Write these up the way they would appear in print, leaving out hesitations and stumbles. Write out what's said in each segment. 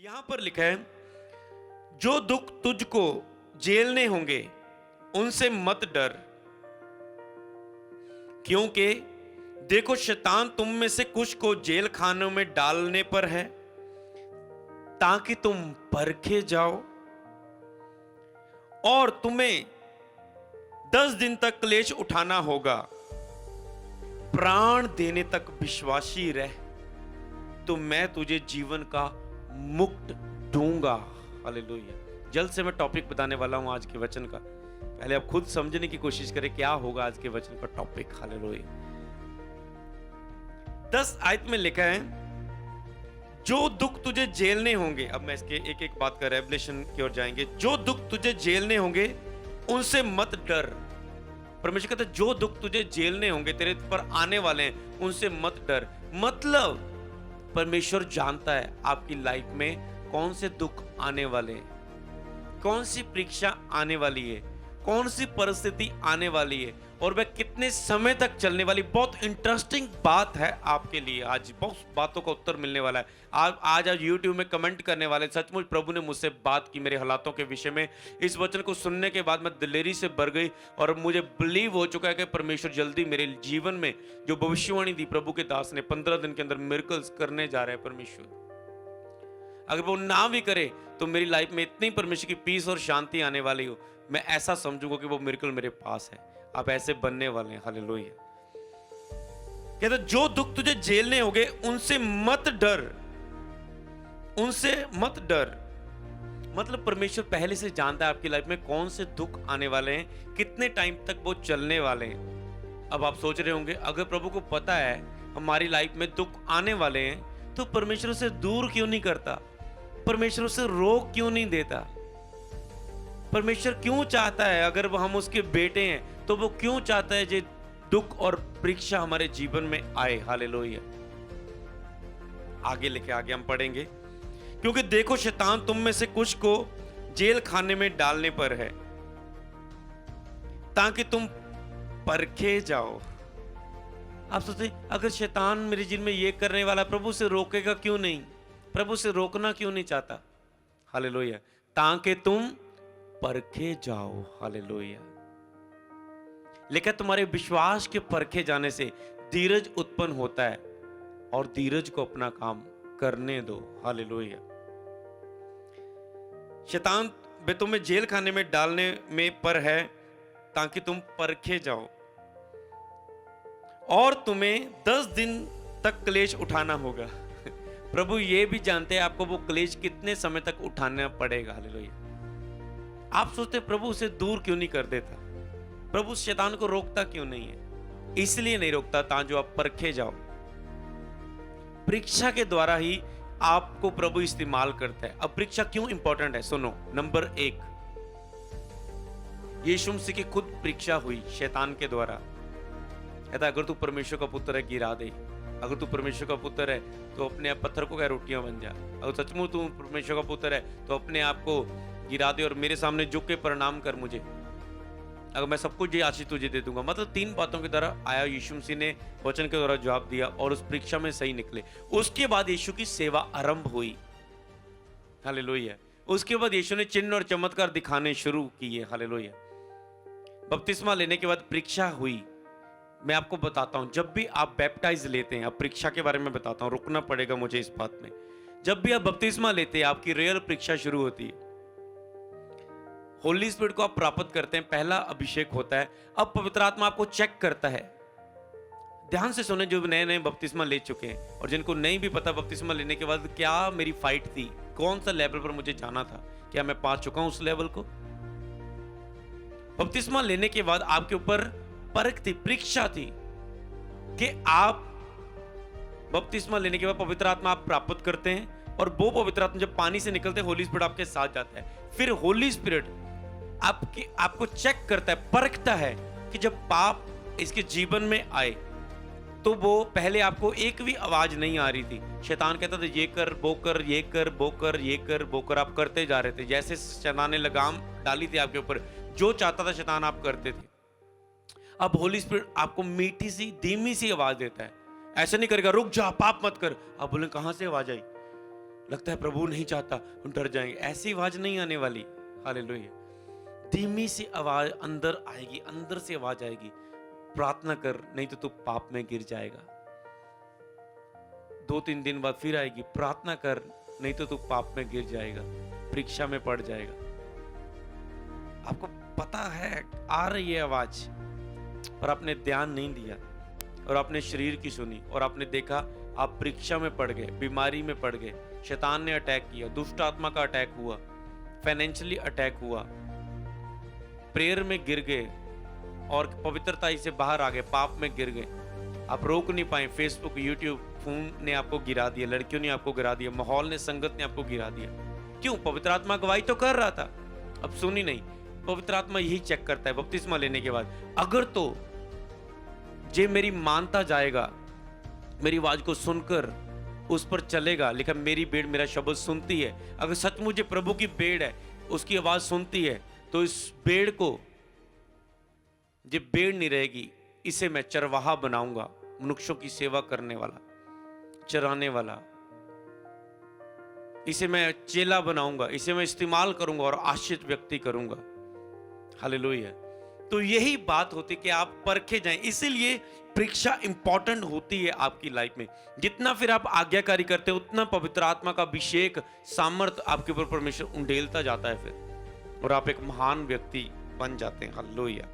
यहां पर लिखा है, जो दुख तुझको झेलने होंगे उनसे मत डर, क्योंकि देखो शैतान तुम में से कुछ को जेल खानों में डालने पर है, ताकि तुम परखे जाओ, और तुम्हें 10 दिन तक क्लेश उठाना होगा। प्राण देने तक विश्वासी रह, तो मैं तुझे जीवन का मुक्त दूंगा। हालेलुया। जल्द से मैं टॉपिक बताने वाला हूं आज के वचन का। पहले आप खुद समझने की कोशिश करें क्या होगा आज के वचन का टॉपिक। हालेलुया। 10 आयत में लिखा है, जो दुख तुझे झेलने होंगे। अब मैं इसके एक एक बात का रेवलेशन की ओर जाएंगे। जो दुख तुझे झेलने होंगे उनसे मत डर। परमेश्वर कहता है, जो दुख तुझे झेलने होंगे, तेरे पर आने वाले हैं, उनसे मत डर। मतलब परमेश्वर जानता है आपकी लाइफ में कौन से दुख आने वाले हैं, कौन सी परीक्षा आने वाली है, कौन सी परिस्थिति आने वाली है, और वह कितने समय तक चलने वाली। बहुत इंटरेस्टिंग बात है आपके लिए। आज बहुत बातों का उत्तर मिलने वाला है। आज YouTube में कमेंट करने वाले, सचमुच प्रभु ने मुझसे बात की मेरे हालातों के विषय में। इस वचन को सुनने के बाद मैं दिलेरी से भर गई और मुझे बिलीव हो चुका है कि परमेश्वर जल्दी मेरे जीवन में जो भविष्यवाणी दी प्रभु के दास ने 15 दिन के अंदर मिरेकल्स करने जा रहे हैं। परमेश्वर अगर वो ना भी करे तो मेरी लाइफ में इतनी परमेश्वर की पीस और शांति आने वाली हो, मैं ऐसा समझूंगा कि वो मिरेकल मेरे पास है। आप ऐसे बनने वाले हैं। हालेलुया। कहते जो दुख तुझे झेलने होंगे उनसे मत डर, उनसे मत डर। मतलब परमेश्वर पहले से जानता है आपकी लाइफ में कौन से दुख आने वाले हैं, कितने टाइम तक वो चलने वाले हैं। अब आप सोच रहे होंगे, अगर प्रभु को पता है हमारी लाइफ में दुख आने वाले हैं, तो परमेश्वर से दूर क्यों नहीं करता, परमेश्वर से रोक क्यों नहीं देता। परमेश्वर क्यों चाहता है, अगर वो हम उसके बेटे हैं तो वो क्यों चाहता है जे दुख और परीक्षा हमारे जीवन में आए। हालेलुया। आगे हम पढ़ेंगे, क्योंकि देखो शैतान तुम में से कुछ को जेल खाने में डालने पर है, ताकि तुम परखे जाओ। आप सोचते अगर शैतान मेरे जीवन में ये करने वाला, प्रभु से रोकेगा क्यों नहीं, प्रभु से रोकना क्यों नहीं चाहता। हालेलुया। ताकि तुम परखे जाओ। हालेलुया। लेकिन तुम्हारे विश्वास के परखे जाने से धीरज उत्पन्न होता है, और धीरज को अपना काम करने दो। हालेलुया। शैतान वे तुम्हें जेल खाने में डालने में पर है, ताकि तुम परखे जाओ, और तुम्हें 10 दिन तक क्लेश उठाना होगा। प्रभु ये भी जानते हैं आपको वो क्लेश कितने समय तक उठाना पड़ेगा। हालेलुया। आप सोचते प्रभु उसे दूर क्यों नहीं कर देता, प्रभु शैतान को रोकता क्यों नहीं है। इसलिए नहीं रोकता ताकि आप परखे जाओ। परीक्षा के द्वारा ही आपको प्रभु इस्तेमाल करता है। अब परीक्षा क्यों इंपॉर्टेंट है, सुनो। नंबर 1, यीशु मसीह की खुद परीक्षा हुई शैतान के द्वारा। कहता अगर तू परमेश्वर का पुत्र है गिरा दे, अगर तू परमेश्वर का पुत्र है तो अपने आप पत्थर को क्या रोटियां बन जा, अगर सचमुच तू परमेश्वर का पुत्र है तो अपने आप को गिरा दे और मेरे सामने झुक के प्रणाम कर मुझे, अगर मैं सब कुछ ये आशीष तुझे दे दूंगा। मतलब 3 बातों की तरह आया यीशु मसीह ने वचन के द्वारा जवाब दिया और उस परीक्षा में सही निकले। उसके बाद यीशु की सेवा आरंभ हुई। हालेलुया। उसके बाद यीशु ने चिन्ह और चमत्कार दिखाने शुरू किए। हालेलुया। बपतिस्मा लेने के बाद परीक्षा हुई। मैं आपको बताता हूं, जब भी आप बैप्टाइज लेते हैं, अब परीक्षा के बारे में बताता हूं, रुकना पड़ेगा मुझे इस बात में। जब भी आप बपतिस्मा लेते हैं आपकी रियल परीक्षा शुरू होती है। होली स्पिरिट को आप प्राप्त करते हैं, पहला अभिषेक होता है। अब पवित्र आत्मा आपको चेक करता है। ध्यान से सुने जो नए नए बपतिस्मा ले चुके हैं, और जिनको नहीं भी पता बपतिस्मा लेने के बाद क्या मेरी फाइट थी, कौन सा लेवल पर मुझे जाना था, क्या मैं पा चुका हूं उस लेवल को। बपतिस्मा लेने के बाद आपके ऊपर परख थी, परीक्षा थी कि आप बपतिस्मा लेने के बाद पवित्र आत्मा आप प्राप्त करते हैं, और वो पवित्र आत्मा जब पानी से निकलते हैं होली स्पिरिट आपके साथ जाता है। फिर होली स्पिरिट आपको चेक करता है, परखता है कि जब पाप इसके जीवन में आए तो वो पहले आपको एक भी आवाज नहीं आ रही थी। शैतान कहता था ये कर वो कर, ये कर वो कर, ये कर वो कर, आप करते जा रहे थे। जैसे शैतान ने लगाम डाली थी आपके ऊपर, जो चाहता था शैतान आप करते थे। अब होली स्पिरिट आपको मीठी सी धीमी सी आवाज देता है। ऐसा नहीं करेगा रुक जा पाप मत कर। आप बोले कहां से आवाज आई, लगता है प्रभु नहीं चाहता, हम डर जाएंगे, ऐसी आवाज नहीं आने वाली। हालेलुया। धीमी सी आवाज अंदर आएगी, अंदर से आवाज आएगी, प्रार्थना कर नहीं तो तू पाप में गिर जाएगा। 2-3 दिन बाद फिर आएगी, प्रार्थना कर नहीं तो तू पाप में गिर जाएगा, परीक्षा में पड़ जाएगा। आपको पता है आ रही है आवाज, पर आपने ध्यान नहीं दिया और आपने शरीर की सुनी और आपने देखा आप परीक्षा में पड़ गए, बीमारी में पड़ गए, शैतान ने अटैक किया, दुष्ट आत्मा का अटैक हुआ, फाइनेंशियली अटैक हुआ, प्रेयर में गिर गए और पवित्रता से बाहर आ गए, पाप में गिर गए। आप रोक नहीं पाए, फेसबुक, यूट्यूब, फोन ने आपको गिरा दिया, लड़कियों ने आपको गिरा दिया, माहौल ने, संगत ने आपको गिरा दिया। क्यों? पवित्र आत्मा गवाही तो कर रहा था, अब सुनी नहीं। पवित्र आत्मा यही चेक करता है बपतिस्मा लेने के बाद, अगर तो जे मेरी मानता जाएगा, मेरी आवाज को सुनकर उस पर चलेगा, लिखा मेरी भेड़ मेरा शब्द सुनती है, अगर सचमुच प्रभु की भेड़ है, उसकी आवाज सुनती है, तो इस भेड़ को, जो भेड़ नहीं रहेगी, इसे मैं चरवाहा बनाऊंगा, मनुष्यों की सेवा करने वाला, चराने वाला, इसे मैं चेला बनाऊंगा, इसे मैं इस्तेमाल करूंगा और आशीष व्यक्ति करूंगा। हालेलुया। तो यही बात होती कि आप परखे जाएं, इसीलिए परीक्षा इंपॉर्टेंट होती है आपकी लाइफ में। जितना फिर आप आज्ञाकारी करते हैं, उतना पवित्र आत्मा का अभिषेक, सामर्थ आपके ऊपर परमेश्वर उंडेलता जाता है फिर, और आप एक महान व्यक्ति बन जाते हैं। हालेलुया।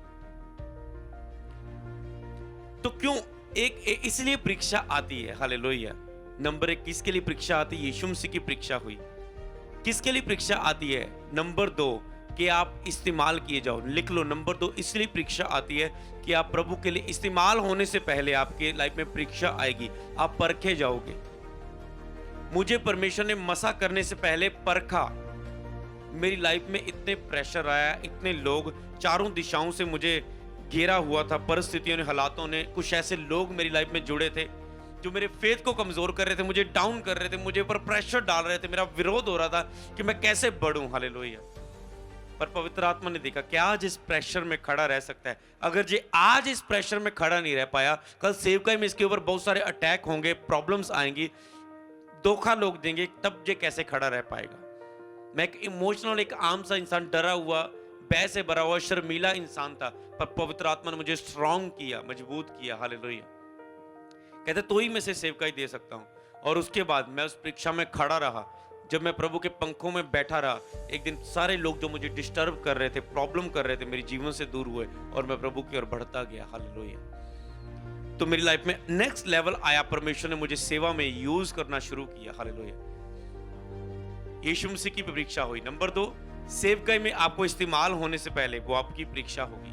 तो क्यों इसलिए परीक्षा आती है। हालेलुया। नंबर 1 किसके लिए परीक्षा आती है? यीशु मसीह की परीक्षा हुई। किसके लिए परीक्षा आती है? नंबर 2 कि आप इस्तेमाल किए जाओ। लिख लो, नंबर 2 इसलिए परीक्षा आती है कि आप प्रभु के लिए इस्तेमाल होने से पहले आपके लाइफ में परीक्षा आएगी, आप परखे जाओगे। मुझे परमेश्वर ने मसा करने से पहले परखा, मेरी लाइफ में इतने प्रेशर आया, इतने लोग चारों दिशाओं से मुझे घेरा हुआ था, परिस्थितियों ने, हालातों ने, कुछ ऐसे लोग मेरी लाइफ में जुड़े थे जो मेरे फेथ को कमजोर कर रहे थे, मुझे डाउन कर रहे थे, मुझे ऊपर प्रेशर डाल रहे थे, मेरा विरोध हो रहा था कि मैं कैसे बढ़ूं। हालेलुया। पर पवित्र आत्मा ने देखा कि आज इस प्रेशर में खड़ा रह सकता है। अगर जे आज इस प्रेशर में खड़ा नहीं रह पाया, कल सेवकाई में इसके ऊपर बहुत सारे अटैक होंगे, प्रॉब्लम्स आएंगी, धोखा लोग देंगे, तब जे कैसे खड़ा रह पाएगा। मैं एक इमोशनल, एक आम सा इंसान, डरा हुआ, भय से भरा हुआ, शर्मीला इंसान था, पर पवित्र आत्मा ने मुझे स्ट्रांग किया, मजबूत किया। हालेलुया। कहते तो ही मैं से सेवकाई दे सकता हूं। और उसके बाद मैं उस परीक्षा में खड़ा रहा। जब मैं प्रभु के पंखों में बैठा रहा, एक दिन सारे लोग जो मुझे डिस्टर्ब कर रहे थे, प्रॉब्लम कर रहे थे, मेरे जीवन से दूर हुए और मैं प्रभु की ओर बढ़ता गया। हालेलुया। तो मेरी लाइफ में नेक्स्ट लेवल आया, परमेश्वर ने मुझे सेवा में यूज करना शुरू किया। हालेलुया। यीशु मसीह की परीक्षा हुई। नंबर 2 सेवकाई में आपको इस्तेमाल होने से पहले वो आपकी परीक्षा होगी।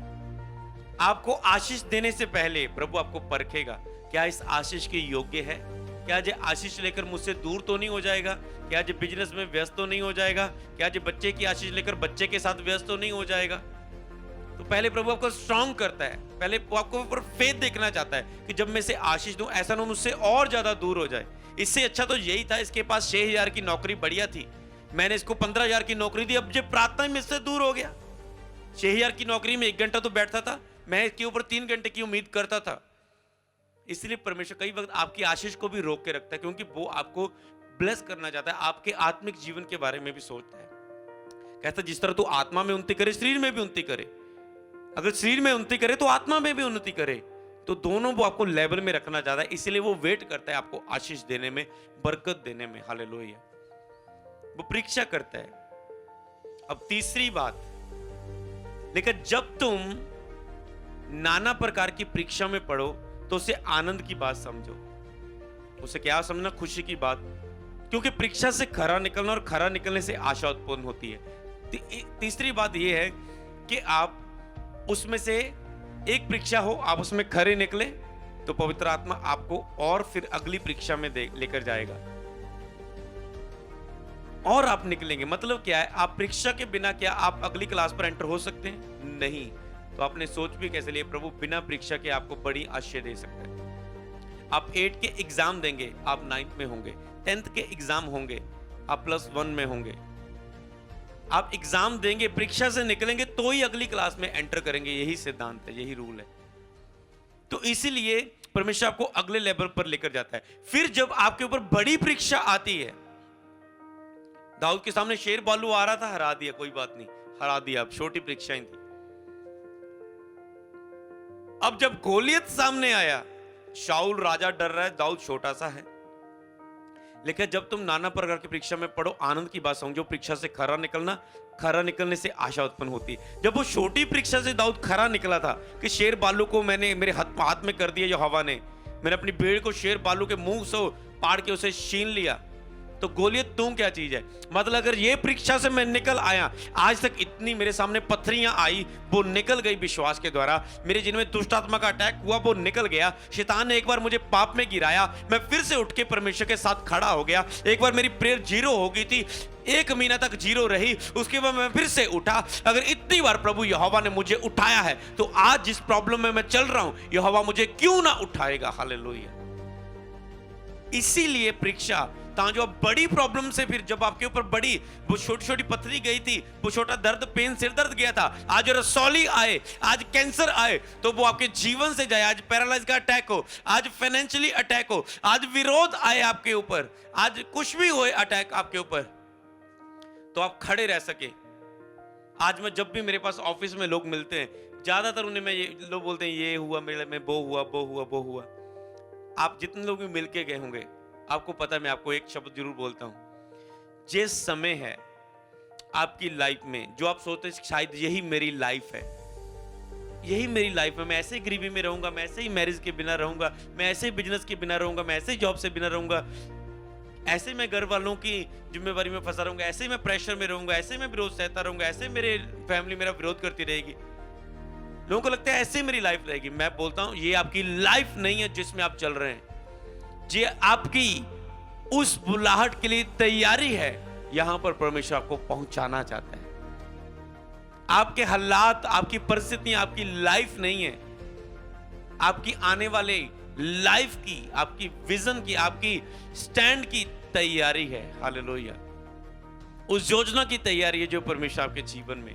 आपको आशीष देने से पहले प्रभु आपको परखेगा, क्या इस आशीष के योग्य है? क्या जो आशीष लेकर मुझसे दूर तो नहीं हो जाएगा? क्या जो बिजनेस में व्यस्त तो नहीं हो जाएगा? क्या जो बच्चे की आशीष लेकर बच्चे के साथ व्यस्त तो नहीं हो जाएगा? तो पहले प्रभु आपको स्ट्रांग करता है, पहले वो आपको ऊपर फेथ देखना चाहता है कि जब मैं से आशीष दूं, ऐसा ना मुझसे और ज्यादा दूर हो जाए। इससे अच्छा तो यही था, इसके पास 6,000 की नौकरी बढ़िया थी, मैंने इसको 15,000 की नौकरी दी, अब जब प्रार्थना में इससे दूर हो गया। 6,000 की नौकरी में 1 घंटा तो बैठता था, मैं इसके ऊपर 3 घंटे की उम्मीद करता था। इसलिए परमेश्वर कई वक्त आपकी आशीष को भी रोक के रखता है, क्योंकि वो आपको ब्लेस करना चाहता है, आपके आत्मिक जीवन के बारे में भी सोचता है। कहता है जिस तरह तू आत्मा में उन्नति करे, शरीर में भी उन्नति करे। अगर शरीर में उन्नति करे तो आत्मा में भी उन्नति करे। तो दोनों वो आपको लेवल में रखना चाहता है, इसलिए वो वेट करता है आपको आशीष देने में, बरकत देने में। हालेलुया। वो परीक्षा करता है। अब तीसरी बात, लेकिन जब तुम नाना प्रकार की परीक्षा में पढ़ो तो उसे आनंद की बात समझो। उसे क्या समझना? खुशी की बात, क्योंकि परीक्षा से खरा निकलना और खरा निकलने से आशा उत्पन्न होती है। तीसरी बात यह है कि आप उसमें से एक परीक्षा हो, आप उसमें खरे निकले तो पवित्र आत्मा आपको और फिर अगली परीक्षा में लेकर जाएगा और आप निकलेंगे। मतलब क्या है? आप परीक्षा के बिना क्या आप अगली क्लास पर एंटर हो सकते हैं? नहीं। तो आपने सोच भी कैसे लिया? प्रभु बिना परीक्षा के आपको बड़ी आशीष दे सकता है। आप 8 के एग्जाम देंगे, आप 9th में होंगे। 10th के एग्जाम होंगे, आप +1 में होंगे। आप एग्जाम देंगे, परीक्षा से निकलेंगे तो ही अगली क्लास में एंटर करेंगे। यही सिद्धांत है, यही रूल है। तो इसीलिए परमेश्वर आपको अगले लेवल पर लेकर जाता है। फिर जब आपके ऊपर बड़ी परीक्षा आती है, दाऊद के सामने शेर भालू आ रहा था, हरा दिया, कोई बात नहीं, हरा दिया। अब छोटी परीक्षाएं थी। अब जब गोलियत सामने आया, शाऊल राजा डर रहा है, दाऊद छोटा सा है। लेकिन जब तुम नाना प्रकार की परीक्षा में पढ़ो, आनंद की बात समझो, परीक्षा से खरा निकलना, खरा निकलने से आशा उत्पन्न होती है। जब वो छोटी परीक्षा से दाऊद खरा निकला था कि शेर बालू को मैंने मेरे हाथ में कर दिया, यहोवा ने, मैंने अपनी भेड़ को शेर बालू के मुंह से पाड़ के उसे छीन लिया, तो गोलियत तू क्या चीज है? मतलब अगर ये परीक्षा से मैं निकल आया, आज तक इतनी मेरे सामने पत्थरियां आई, वो निकल गई विश्वास के द्वारा। मेरे जिनमें दुष्ट आत्मा का अटैक हुआ, वो निकल गया। शैतान ने एक बार मुझे पाप में गिराया, मैं फिर से उठ के परमेश्वर के साथ खड़ा हो गया। एक बार मेरी प्रेयर 0 हो गई थी, 1 महीना तक 0 रही, उसके बाद मैं फिर से उठा। अगर इतनी बार प्रभु यहोवा ने मुझे उठाया है, तो आज जिस प्रॉब्लम में मैं चल रहा हूं, यहोवा मुझे क्यों ना उठाएगा? हालेलुया। इसीलिए परीक्षा, जो अब बड़ी प्रॉब्लम से, फिर जब आपके ऊपर बड़ी वो छोटी छोटी पथरी गई थी, वो छोटा दर्द, पेन, सिर दर्द गया था, आज रसौली आए, आज कैंसर आए, तो वो आपके जीवन से जाए। आज पैरालाइज का अटैक हो, आज फाइनेंशियली अटैक हो, आज विरोध आए आपके ऊपर, आज कुछ भी हो अटैक आपके ऊपर, तो आप खड़े रह सके। आज मैं जब भी मेरे पास ऑफिस में लोग मिलते हैं, ज्यादातर उन्हें मैं लोग बोलते हैं ये हुआ मेरे में, वो हुआ, वो हुआ, वो हुआ। आप जितने लोग भी मिलके गए होंगे, आपको पता है, मैं आपको एक शब्द जरूर बोलता हूं, जिस समय है आपकी लाइफ में, जो आप सोचते हैं शायद यही मेरी लाइफ है, यही मेरी लाइफ है, मैं ऐसे ही गरीबी में रहूंगा, मैं ऐसे ही मैरिज के बिना रहूंगा, मैं ऐसे ही बिजनेस के बिना रहूंगा, मैं ऐसे ही जॉब से बिना रहूंगा, ऐसे ही मैं घर वालों की जिम्मेवारी में फंसा रहूंगा, ऐसे ही मैं प्रेशर में रहूंगा, ऐसे ही मैं विरोध सहता रहूंगा, ऐसे मेरे फैमिली मेरा विरोध करती रहेगी। लोगों को लगता है ऐसे मेरी लाइफ रहेगी। मैं बोलता हूं ये आपकी लाइफ नहीं है जिसमें आप चल रहे हैं, ये आपकी उस बुलाहट के लिए तैयारी है। यहां पर परमेश्वर आपको पहुंचाना चाहता है। आपके हालात, आपकी परिस्थितियां आपकी लाइफ नहीं है, आपकी आने वाले लाइफ की, आपकी विजन की, आपकी स्टैंड की तैयारी है। हालेलुया। उस योजना की तैयारी है जो परमेश्वर आपके जीवन में।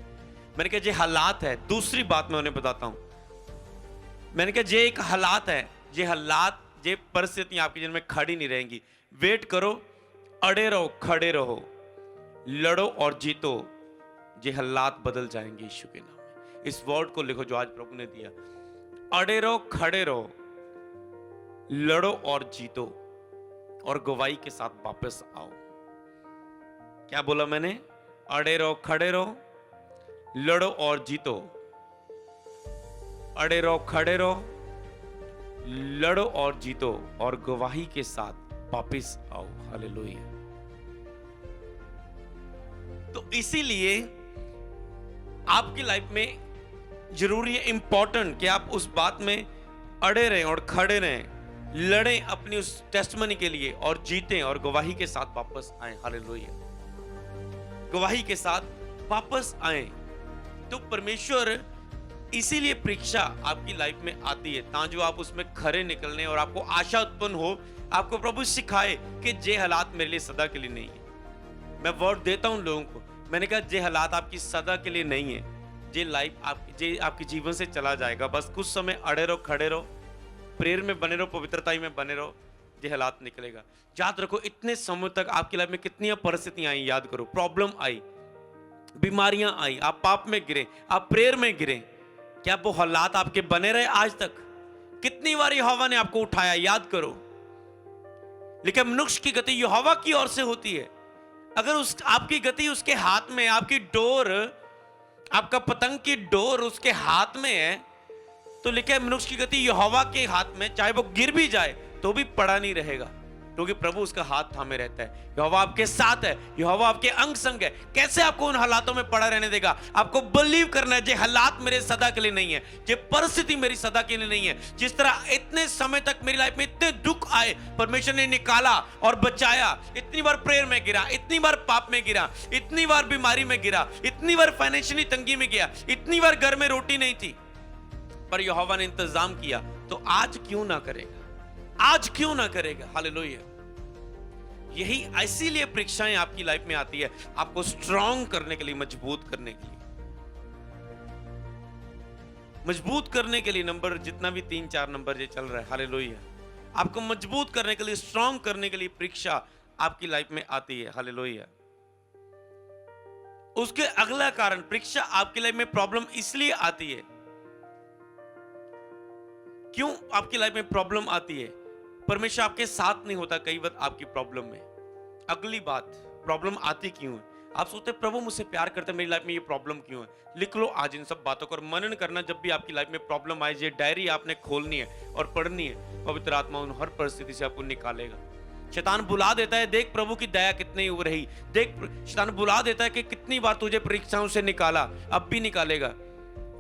मैंने कहा ये हालात है। दूसरी बात मैं उन्हें बताता हूं, मैंने कहा ये एक हालात है, ये हालात, ये परिस्थितियां आपके जीवन में खड़ी नहीं रहेंगी। वेट करो, अड़े रहो, खड़े रहो, लड़ो और जीतो, ये हालात बदल जाएंगे यीशु के नाम में। इस वर्ड को लिखो जो आज प्रभु ने दिया, अड़े रहो, खड़े रहो, लड़ो और जीतो, और गवाही के साथ वापस आओ। क्या बोला मैंने? अड़े रहो, खड़े रहो, लड़ो और जीतो, अड़े रहो, खड़े रहो, लड़ो और जीतो, और गवाही के साथ वापस आओ। हालेलुया। तो इसीलिए आपकी लाइफ में जरूरी है, इंपॉर्टेंट, कि आप उस बात में अड़े रहें और खड़े रहें, लड़ें अपनी उस टेस्टमनी के लिए, और जीतें, और गवाही के साथ वापस आए। हालेलुया। गवाही के साथ वापस आए। तो परमेश्वर इसीलिए परीक्षा आपकी लाइफ में आती है, ताकि आप उसमें खरे निकलने और आपको आशा उत्पन्न हो, आपको प्रभु सिखाए कि ये हालात मेरे लिए सदा के लिए नहीं है। मैं वर्ड देता हूं लोगों को, मैंने कहा ये हालात आपकी सदा के लिए नहीं है, ये लाइफ आपके जीवन से चला जाएगा। बस कुछ समय अड़े रहो, खड़े रहो, प्रेयर में बने रहो, पवित्रता में बने रहो, ये हालात निकलेगा। याद रखो, इतने समय तक आपकी लाइफ में कितनी परिस्थितियां आई, याद करो, प्रॉब्लम आई, बीमारियां आई, आप पाप में गिरे, आप प्रेयर में गिरे, क्या वो हालात आपके बने रहे आज तक? कितनी बार यहोवा ने आपको उठाया, याद करो। लेकिन मनुष्य की गति यहोवा की ओर से होती है। अगर आपकी गति उसके हाथ में, आपकी डोर, आपका पतंग की डोर उसके हाथ में है, तो लेकिन मनुष्य की गति यहोवा के हाथ में, चाहे वो गिर भी जाए तो भी पड़ा नहीं रहेगा, क्योंकि प्रभु उसका हाथ थामे रहता है। यहोवा आपके साथ है, यहोवा आपके अंग संग है। कैसे आपको उन हालातों में पड़ा रहने देगा? आपको बिलीव करना है, ये हालात मेरे सदा के लिए नहीं है, ये परिस्थिति मेरी सदा के लिए नहीं है। जिस तरह इतने समय तक मेरी लाइफ में इतने दुख आए, परमेश्वर ने निकाला और बचाया। इतनी बार प्रेयर में गिरा, इतनी बार पाप में गिरा, इतनी बार बीमारी में गिरा, इतनी बार फाइनेंशियली तंगी में गया, इतनी बार घर में रोटी नहीं थी, पर यहोवा ने इंतजाम किया। तो आज क्यों ना करेगा? आज क्यों ना करेगा? हालेलुया। यही इसीलिए परीक्षाएं आपकी लाइफ में आती है, आपको स्ट्रांग करने के लिए, मजबूत करने के लिए, मजबूत करने के लिए। नंबर जितना भी 3-4 नंबर ये चल रहा है, हालेलुया, आपको मजबूत करने के लिए, स्ट्रांग करने के लिए परीक्षा आपकी लाइफ में आती है। हालेलुया। उसके अगला कारण, परीक्षा आपकी लाइफ में प्रॉब्लम इसलिए आती है। क्यों आपकी लाइफ में प्रॉब्लम आती है? परमेश्वर आपके साथ नहीं होता कई बार आपकी प्रॉब्लम में। अगली बात, प्रॉब्लम आती क्यों है? आप सोचते हैं प्रभु मुझसे प्यार करते हैं, मेरी लाइफ में ये प्रॉब्लम क्यों है? लिख लो आज इन सब बातों को और मनन करना। जब भी आपकी लाइफ में प्रॉब्लम आए, ये डायरी आपने खोलनी है और पढ़नी है। पवित्र आत्मा उन हर परिस्थिति से आपको निकालेगा। शैतान बुला देता है, देख प्रभु की दया कितनी हो रही, देख शैतान बुला देता है कि कितनी बार तुझे परीक्षाओं से निकाला, अब भी निकालेगा।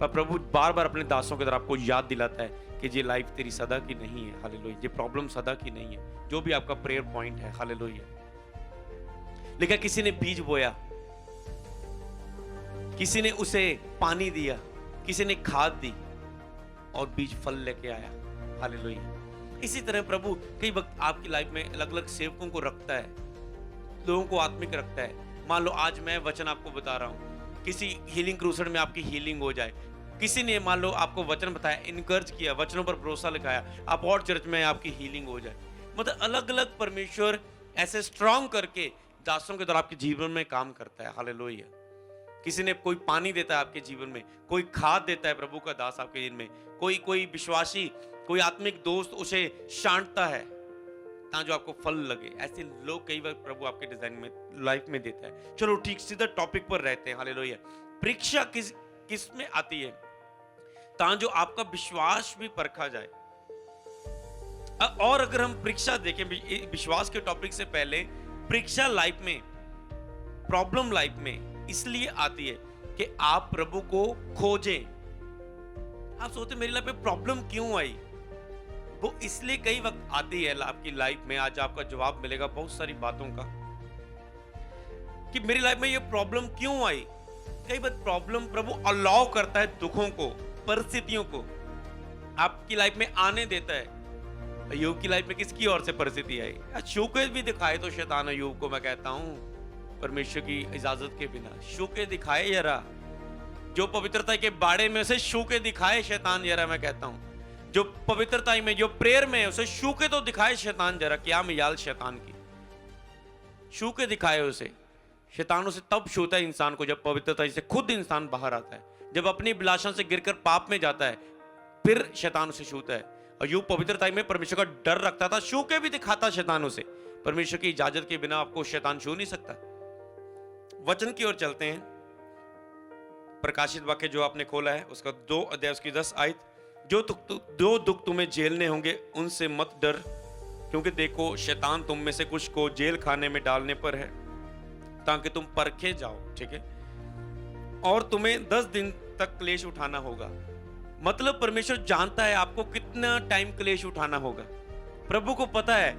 पर प्रभु बार बार अपने दासों के द्वारा आपको याद दिलाता है कि ये लाइफ तेरी सदा की नहीं है। हालेलुया। ये प्रॉब्लम सदा की नहीं है। जो भी आपका प्रेयर पॉइंट है, हालेलुया। लेकिन किसी ने बीज बोया, किसी ने उसे पानी दिया, किसी ने खाद दी और बीज फल लेके आया। हालेलुया। इसी तरह प्रभु कई वक्त आपकी लाइफ में अलग अलग सेवकों को रखता है, लोगों को आत्मिक रखता है। मान लो आज मैं वचन आपको बता रहा हूं, किसी हीलिंग क्रूसेड में आपकी हीलिंग हो जाए। किसी ने मान लो आपको वचन बताया, इनकरेज किया, वचनों पर भरोसा लिखाया, आप और चर्च में आपकी हीलिंग हो जाए। मतलब अलग अलग परमेश्वर ऐसे स्ट्रांग करके दासों के द्वारा आपके जीवन में काम करता है। हालेलुया। किसी ने कोई पानी देता है आपके जीवन में, कोई खाद देता है प्रभु का दास आपके जीवन में, कोई विश्वासी, कोई आत्मिक दोस्त उसे शांतता है ताकि जो आपको फल लगे। ऐसे लोग कई बार प्रभु आपके डिजाइन में लाइफ में देता है। चलो ठीक सीधा टॉपिक पर रहते हैं। हालेलुया। परीक्षा किस में आती है? ताकि जो आपका विश्वास भी परखा जाए। और अगर हम परीक्षा देखें विश्वास के टॉपिक से पहले, परीक्षा लाइफ में, प्रॉब्लम लाइफ में इसलिए आती है कि आप प्रभु को खोजें। आप सोचते मेरी लाइफ में प्रॉब्लम क्यों आई? वो इसलिए कई वक्त आती है आपकी लाइफ में। आज आपका जवाब मिलेगा बहुत सारी बातों का कि मेरी लाइफ में ये प्रॉब्लम क्यों आई। कई बार प्रॉब्लम प्रभु अलाउ करता है, दुखों को, परिस्थितियों को आपकी लाइफ में आने देता है। अय्यूब की लाइफ में किसकी ओर से परिस्थिति आई? शूके भी दिखाए तो शैतान अय्यूब को, मैं कहता हूं परमेश्वर की इजाजत के बिना शूके दिखाए जरा, जो पवित्रता के बाड़े में उसे शूके दिखाए शैतान जरा। मैं कहता हूं जो पवित्रता में, जो प्रेयर में उसे शूके तो दिखाए शैतान जरा। क्या मियाल शैतान की, शूके दिखाए उसे। शैतान उसे तब छूता है इंसान को जब पवित्रता से खुद इंसान बाहर आता है, जब अपनी अभिलाषा से गिरकर पाप में जाता है, फिर शैतान उसे छूता है। और यूं पवित्रता में परमेश्वर का डर रखता था, शूके भी दिखाता शैतान उसे। परमेश्वर की इजाजत के बिना आपको शैतान छू नहीं सकता। वचन की ओर चलते हैं। प्रकाशित वाक्य जो आपने खोला है उसका 2 अध्याय उसकी 10 आयत। जो दुख तुम्हें झेलने होंगे उनसे मत डर, क्योंकि देखो शैतान तुम में से कुछ को जेल खाने में डालने पर है ताकि तुम परखे जाओ। ठीक है। और तुम्हें 10 दिन तक क्लेश उठाना होगा। मतलब परमेश्वर जानता है आपको कितना टाइम क्लेश उठाना होगा। प्रभु को पता है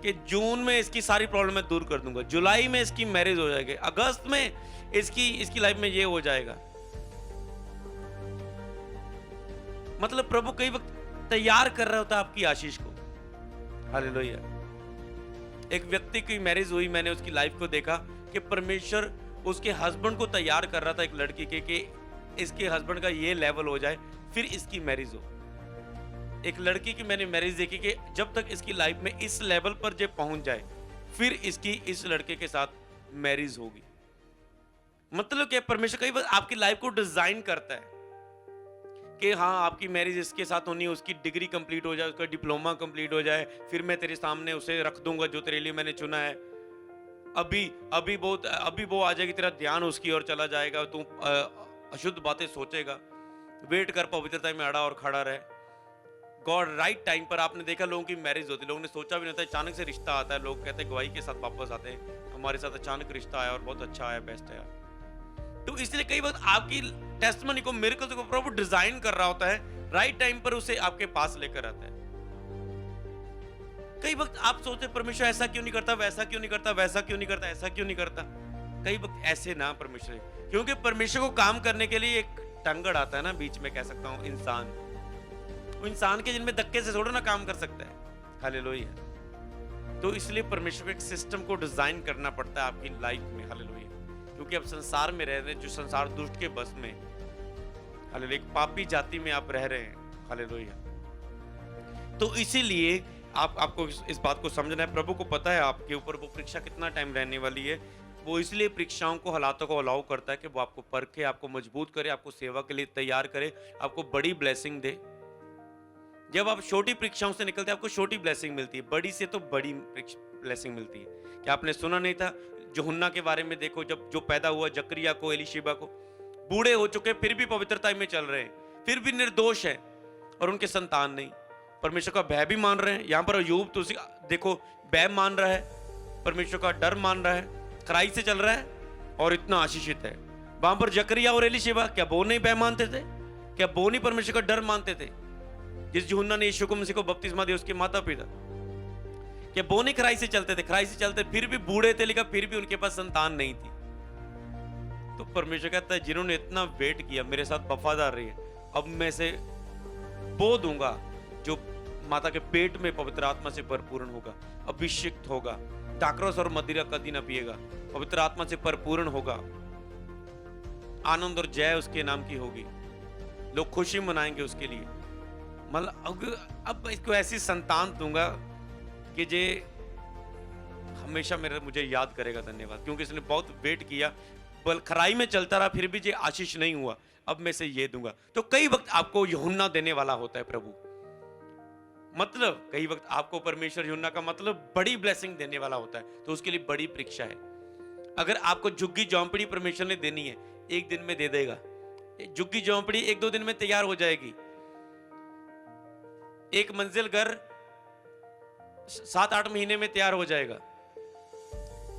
कि जून में इसकी सारी प्रॉब्लम मैं दूर कर दूंगा, जुलाई में इसकी मैरिज हो जाएगी, अगस्त में इसकी लाइफ में ये हो जाएगा। मतलब प्रभु कई वक्त तैयार कर रहा होता है आपकी आशीष को। हालेलुया। एक व्यक्ति की मैरिज हुई, मैंने उसकी लाइफ को देखा कि परमेश्वर उसके हस्बैंड को तैयार कर रहा था एक लड़की के कि इसके हस्बैंड का ये लेवल हो जाए फिर इसकी मैरिज हो। एक लड़की की मैंने मैरिज देखी कि जब तक इसकी लाइफ में इस लेवल पर जब पहुंच जाए फिर इसकी इस लड़के के साथ मैरिज होगी। मतलब कि परमेश्वर कई बार आपकी लाइफ को डिजाइन करता है कि हाँ आपकी मैरिज इसके साथ होनी है, उसकी डिग्री कंप्लीट हो जाए, उसका डिप्लोमा कंप्लीट हो जाए, फिर मैं तेरे सामने उसे रख दूंगा जो तेरे लिए मैंने चुना है। अभी वो आ जाएगी, तेरा ध्यान उसकी ओर चला जाएगा, तू अशुद्ध बातें सोचेगा। वेट कर, पवित्रता में अड़ा और खड़ा रहे। गॉड राइट टाइम पर। आपने देखा लोगों की मैरिज होती, लोगों ने सोचा भी नहीं था, अचानक से रिश्ता आता है। लोग कहते हैं गवाही के साथ वापस आते हैं, हमारे साथ अचानक रिश्ता आया और बहुत अच्छा आया, बेस्ट है। तो इसलिए कई बार आपकी टेस्टिमनी को, मिरेकल्स को प्रभु डिजाइन कर रहा होता है, राइट टाइम पर उसे आपके पास लेकर आता है। कई वक्त आप सोचते परमेश्वर ऐसा क्यों नहीं करता, वैसा क्यों नहीं करता, वैसा क्यों नहीं करता, ऐसा क्यों नहीं करता। कई वक्त ऐसे ना परमेश्वर, क्योंकि परमेश्वर को काम करने के लिए एक टंगड़ आता है ना बीच में, कह सकता हूं इंसान। इंसान के जिनमें धक्के से थोड़ा ना काम कर सकता है। हालेलुया। तो इसलिए परमेश्वर को एक सिस्टम को डिजाइन करना पड़ता है आपकी लाइफ में। हालेलुया। क्योंकि आप संसार में रह रहे हैं जो संसार दुष्ट के बस में। हालेलुया। एक पापी जाति में आप रह रहे हैं। हालेलुया। तो इसीलिए आपको इस बात को समझना है। प्रभु को पता है आपके ऊपर वो परीक्षा कितना टाइम रहने वाली है। वो इसलिए परीक्षाओं को, हालातों को अलाउ करता है कि वो आपको परखे, आपको मजबूत करे, आपको सेवा के लिए तैयार करे, आपको बड़ी ब्लेसिंग दे। जब आप छोटी परीक्षाओं से निकलते हैं आपको छोटी ब्लेसिंग मिलती है, बड़ी से तो बड़ी ब्लेसिंग मिलती है। क्या आपने सुना नहीं था यूहन्ना के बारे में? देखो, जब जो पैदा हुआ जकरिया को, एलीशिबा को, बूढ़े हो चुके फिर भी पवित्रता में चल रहे हैं, फिर भी निर्दोष है और उनके संतान नहीं, परमेश्वर का भय भी मान रहे हैं। यहां पर अय्यूब तो देखो भय मान रहा है, परमेश्वर का डर मान रहा है, खराई से चल रहा है और इतना आशीषित है। वहां पर जकरिया और एलीशिबा, क्या वो नहीं भय मानते थे? क्या वो नहीं परमेश्वर का डर मानते थे? जिस यूहन्ना ने यीशु मसीह को बपतिस्मा दिया उसके माता पिता, क्या वो नहीं खराई से चलते थे? खराई से चलते फिर भी बूढ़े थे, लेकिन फिर भी उनके पास संतान नहीं थी। तो परमेश्वर कहता है जिन्होंने इतना वेट किया, मेरे साथ वफादार रही है, अब मैं से वो दूंगा जो माता के पेट में पवित्र आत्मा से परिपूर्ण होगा, अभिषिक्त होगा, दाखरस और मदिरा कभी ना पिएगा, पवित्र आत्मा से परिपूर्ण होगा, आनंद और जय उसके नाम की होगी, लोग खुशी मनाएंगे उसके लिए। मतलब अब इसको ऐसी संतान दूंगा कि जे हमेशा मुझे याद करेगा। धन्यवाद, क्योंकि इसने बहुत वेट किया, बल खराई में चलता रहा, फिर भी जे आशीष नहीं हुआ, अब मैं से ये दूंगा। तो कई वक्त आपको यूहन्ना देने वाला होता है प्रभु, मतलब कई वक्त आपको परमेश्वर यूहन्ना का मतलब बड़ी ब्लेसिंग देने वाला होता है, तो उसके लिए बड़ी परीक्षा है। अगर आपको झुग्गी झोंपड़ी परमेश्वर ने देनी है, एक दिन में दे देगा। झुग्गी झोंपड़ी एक दो दिन में तैयार हो जाएगी। एक मंजिल घर 7-8 महीने में तैयार हो जाएगा।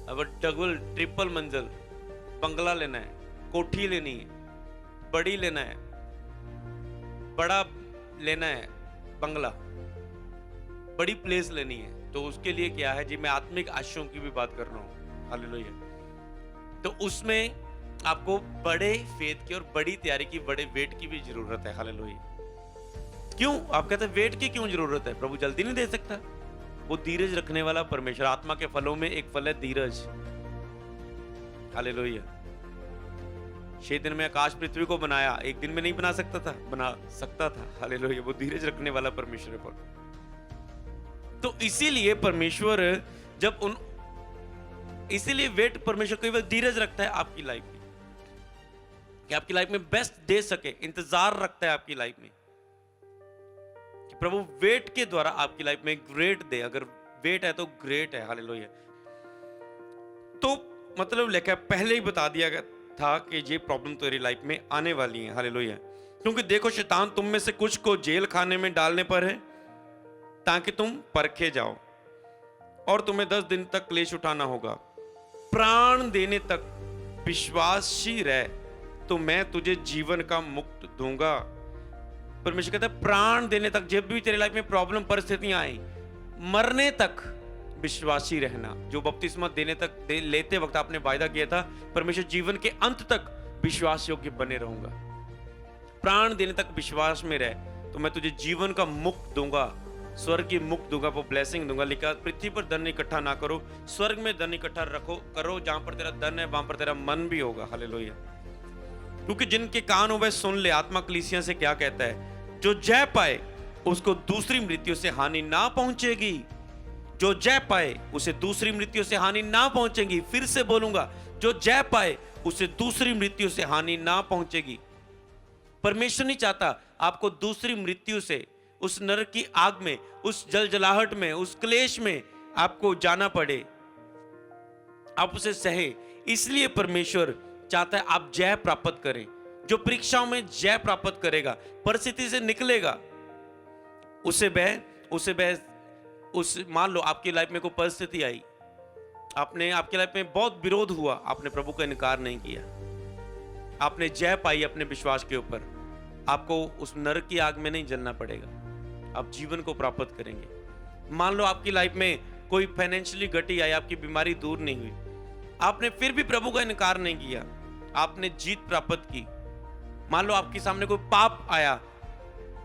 अब डबल ट्रिपल मंजिल बंगला लेना है, कोठी लेनी है, बड़ी लेना है, बड़ा लेना है बंगला, बड़ी प्लेस लेनी है, तो उसके लिए क्या है जी, मैं आत्मिक आशीषों की भी बात कर रहा हूं। हालेलुया। तो उसमें आपको बड़े फेथ की और बड़ी तैयारी की, बड़े वेट की भी जरूरत है। हालेलुया। क्यों आप कहते हैं वेट की क्यों जरूरत है? प्रभु जल्दी नहीं दे सकता? वो धीरज रखने वाला परमेश्वर। आत्मा के फलों में एक फल है धीरज। हालेलुया। 6 दिन में आकाश पृथ्वी को बनाया, एक दिन में नहीं बना सकता था? बना सकता था। हालेलुया। वो धीरज रखने वाला परमेश्वर है। तो इसीलिए परमेश्वर इसीलिए वेट परमेश्वर कई बार धीरज रखता है आपकी लाइफ में, कि आपकी लाइफ में बेस्ट दे सके, इंतजार रखता है आपकी लाइफ में कि प्रभु वेट के द्वारा आपकी लाइफ में ग्रेट दे। अगर वेट है तो ग्रेट है। हालेलुया। तो मतलब लेकर पहले ही बता दिया गया था कि ये प्रॉब्लम तेरी लाइफ में आने वाली है। हालेलुया। क्योंकि देखो शैतान तुम में से कुछ को जेल खाने में डालने पर है ताकि तुम परखे जाओ, और तुम्हें 10 दिन तक क्लेश उठाना होगा। प्राण देने तक विश्वासी रह तो मैं तुझे जीवन का मुक्त दूंगा। परमेश्वर कहता है प्राण देने तक, जब भी तेरे लाइफ में प्रॉब्लम परिस्थितियां आई, मरने तक विश्वासी रहना। जो बपतिस्मा देने तक लेते वक्त आपने वायदा किया था, परमेश्वर जीवन के अंत तक विश्वास योग्य बने रहूंगा। प्राण देने तक विश्वास में रह तो मैं तुझे जीवन का मुक्त दूंगा, स्वर्ग की मुक्त दूंगा, वो ब्लेसिंग दूंगा। लिखा पृथ्वी पर धन इकट्ठा ना करो, स्वर्ग में धन इकट्ठा करो, जहां पर तेरा धन है वहां पर तेरा मन भी होगा। हालेलुया। क्योंकि जिनके कान हो वह सुन ले। आत्मा कलीसिया से क्या कहता है? जो जय पाए उसको दूसरी मृत्यु से हानि ना पहुंचेगी। जो जय पाए उसे दूसरी मृत्यु से हानि ना पहुंचेगी। फिर से बोलूंगा, जो जय पाए उसे दूसरी मृत्यु से हानि ना पहुंचेगी। परमेश्वर नहीं चाहता आपको दूसरी मृत्यु से, उस नरक की आग में, उस जलजलाहट में, उस क्लेश में आपको जाना पड़े, आप उसे सहे। इसलिए परमेश्वर चाहता है आप जय प्राप्त करें। जो परीक्षाओं में जय प्राप्त करेगा, परिस्थिति से निकलेगा, मान लो आपकी लाइफ में कोई परिस्थिति आई, आपकी लाइफ में बहुत विरोध हुआ, आपने प्रभु का इनकार नहीं किया, आपने जय पाई अपने विश्वास के ऊपर, आपको उस नरक की आग में नहीं जलना पड़ेगा, आप जीवन को प्राप्त करेंगे। मान लो आपकी लाइफ में कोई फाइनेंशियली गति आई, आपकी बीमारी दूर नहीं हुई, आपने फिर भी प्रभु का इनकार नहीं किया, आपने जीत प्राप्त की। मान लो आपके सामने कोई पाप आया,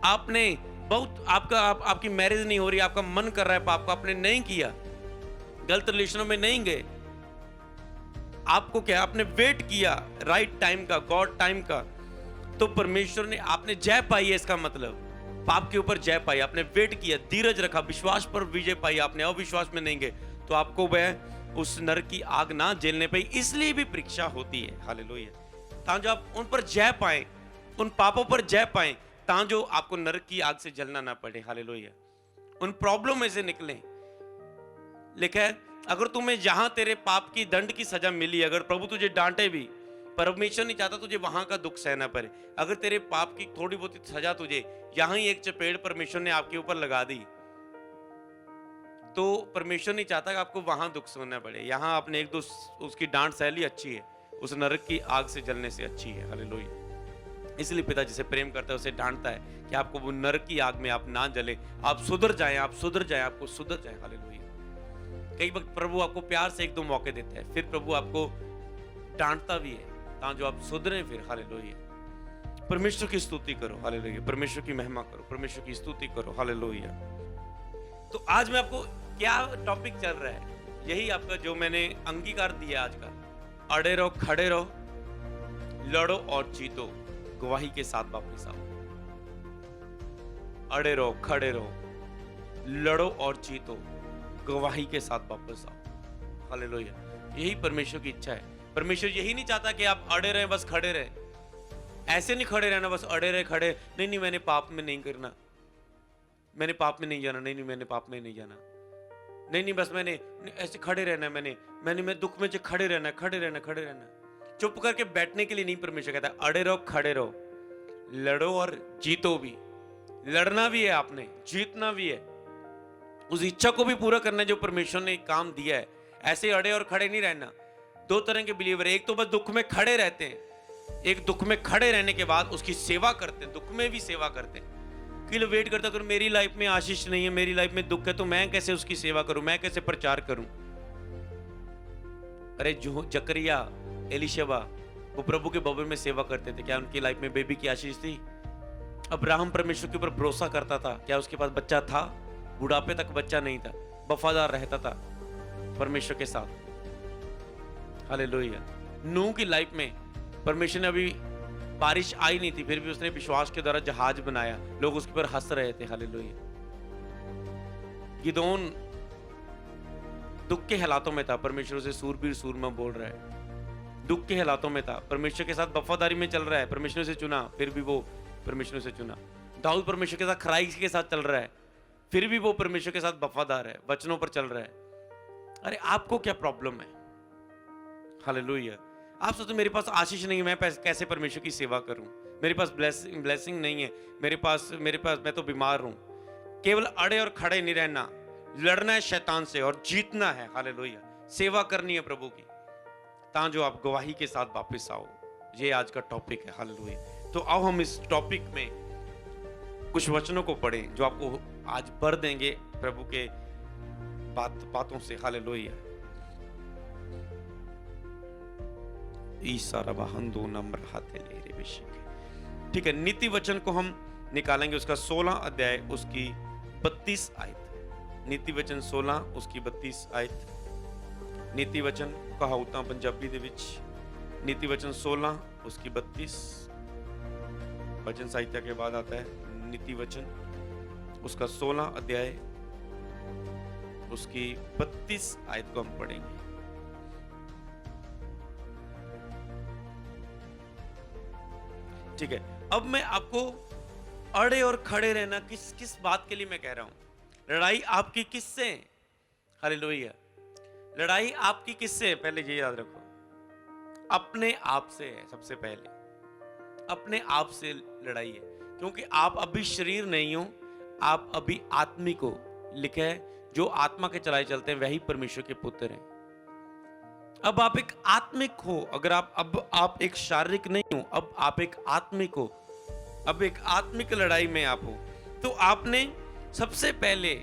आपने आपकी मैरिज नहीं हो रही, आपका मन कर रहा है पाप का, आपने नहीं किया, गलत रिलेशनों में नहीं गए, आपको क्या, आपने वेट किया राइट टाइम का, गॉड टाइम का, तो परमेश्वर ने, आपने जय पाई है। इसका मतलब पाप के ऊपर जय पाई, आपने वेट किया, धीरज रखा, विश्वास पर विजय पाई, आपने अविश्वास में नहीं गए, तो आपको वह उस नरक की आग ना झेलने पे इसलिए भी परीक्षा होती है, हालेलुया, ताकि आप उन पर जय पाए, उन पापों पर जय पाए, ताकि आपको नरक की आग से जलना ना पड़े, हालेलुया, उन प्रॉब्लम में से निकलें। लिखा है अगर तुम्हें जहां तेरे पाप की दंड की सजा मिली, अगर प्रभु तुझे डांटे भी, परमेश्वर नहीं चाहता तुझे वहां का दुख सहना पड़े। अगर तेरे पाप की थोड़ी बहुत सजा तुझे यहां ही एक चपेट परमेश्वर ने आपके ऊपर लगा दी, तो परमेश्वर नहीं चाहता कि आपको वहां दुख सहना पड़े। यहां आपने एक दो उसकी डांट सह ली, अच्छी है, उस नरक की आग से जलने से अच्छी है, हालेलुया। इसलिए पिता जिसे प्रेम करता है उसे डांटता है कि आपको वो नरक की आग में आप ना जले, आप सुधर जाएं, आप सुधर जाएं, आपको सुधर जाएं, हालेलुया। कई वक्त प्रभु आपको प्यार से एक दो मौके देते हैं, फिर प्रभु आपको डांटता भी है ताकि आप सुधरें फिर, हालेलुया। परमेश्वर की स्तुति करो, हालेलुया, परमेश्वर की महिमा करो, परमेश्वर की स्तुति करो, हालेलुया। तो आज मैं आपको क्या टॉपिक चल रहा है, यही आपका जो मैंने अंगीकार दिया आज का, अड़े रहो, खड़े रहो, लड़ो और जीतो, गवाही के साथ वापस आओ। अड़े रहो, खड़े रहो, लड़ो और जीतो, गवाही के साथ वापस आओ, हालेलुया। यही परमेश्वर की इच्छा है। परमेश्वर यही नहीं चाहता कि आप अड़े रहे बस खड़े रहे, ऐसे नहीं खड़े रहना बस अड़े रहे खड़े, नहीं नहीं मैंने पाप में नहीं करना, मैंने पाप में नहीं जाना, नहीं नहीं मैंने पाप में नहीं जाना, नहीं नहीं बस मैंने ऐसे खड़े रहना, मैं दुख में खड़े रहना, खड़े रहना, खड़े रहना, चुप करके बैठने के लिए नहीं। परमेश्वर कहता है अड़े रहो, खड़े रहो, लड़ो और जीतो भी। लड़ना भी है आपने, जीतना भी है, उस इच्छा को भी पूरा करना है जो परमेश्वर ने काम दिया है। ऐसे अड़े और खड़े नहीं रहना। दो तरह के बिलीवर, एक तो बस दुख में खड़े रहते हैं, एक दुख में खड़े रहने के बाद उसकी सेवा करते हैं, दुख में भी सेवा करते हैं, कि लोग वेट करता करो, मेरी लाइफ में आशीष नहीं है, मेरी लाइफ में दुख है, तो मैं कैसे उसकी सेवा करूं, मैं कैसे प्रचार करूं। अरे जो जकरिया, एलिशबा, वो प्रभु के भवन में सेवा करते थे, क्या उनकी लाइफ में बेबी की आशीष थी? अब्राहम परमेश्वर के ऊपर भरोसा करता था, क्या उसके पास बच्चा था? बुढ़ापे तक बच्चा नहीं था, वफादार रहता था परमेश्वर के साथ, हालेलुया। नूह की लाइफ में परमेश्वर ने अभी बारिश आई नहीं थी, फिर भी उसने विश्वास के द्वारा जहाज बनाया, लोग उसके ऊपर हंस रहे थे, हालेलुया। गिदोन दुख के हालातों में था, परमेश्वर उसे सूरबीर सूरमा बोल रहा है, दुख के हालातों में था, परमेश्वर के साथ वफादारी में चल रहा है, परमेश्वर से चुना, फिर भी वो परमेश्वर से चुना। दाऊद परमेश्वर के साथ खराई के साथ चल रहा है, फिर भी वो परमेश्वर के साथ वफादार है, वचनों पर चल रहा है। अरे आपको क्या प्रॉब्लम है, हालेलुया। आप सोचते मेरे पास आशीष नहीं है, मैं कैसे परमेश्वर की सेवा करूं, मेरे पास ब्लेसिंग नहीं है, मेरे पास मैं तो बीमार हूं। केवल अड़े और खड़े नहीं रहना, लड़ना है शैतान से और जीतना है, हालेलुया। सेवा करनी है प्रभु की, ताकि जो आप गवाही के साथ वापस आओ। ये आज का टॉपिक है, हालेलुया। तो आओ हम इस टॉपिक में कुछ वचनों को पढ़ें जो आपको आज भर देंगे प्रभु के बातों से, हालेलुया। ठीक है, नीति वचन को हम निकालेंगे, उसका 16 अध्याय उसकी 32 आयत। नीति वचन 16 उसकी 32 आयत। नीति वचन कहावतां पंजाबी दे विच नीति वचन 16 उसकी 32। वचन साहित्य के बाद आता है नीति वचन, उसका 16 अध्याय उसकी 32 आयत को हम पढ़ेंगे। ठीक है, अब मैं आपको अड़े और खड़े रहना किस बात के लिए मैं कह रहा हूं। लड़ाई आपकी किससे है, हालेलुया। लड़ाई आपकी किससे है, पहले ये याद रखो, अपने आप से है। सबसे पहले अपने आप से लड़ाई है, क्योंकि आप अभी शरीर नहीं हो, आप अभी आत्मिक हो। लिखा है जो आत्मा के चलाए चलते हैं वही परमेश्वर के पुत्र हैं। अब आप एक आत्मिक हो, अगर आप एक शारीरिक नहीं हो, अब आप एक आत्मिक हो, अब एक आत्मिक लड़ाई में आप हो। तो आपने सबसे पहले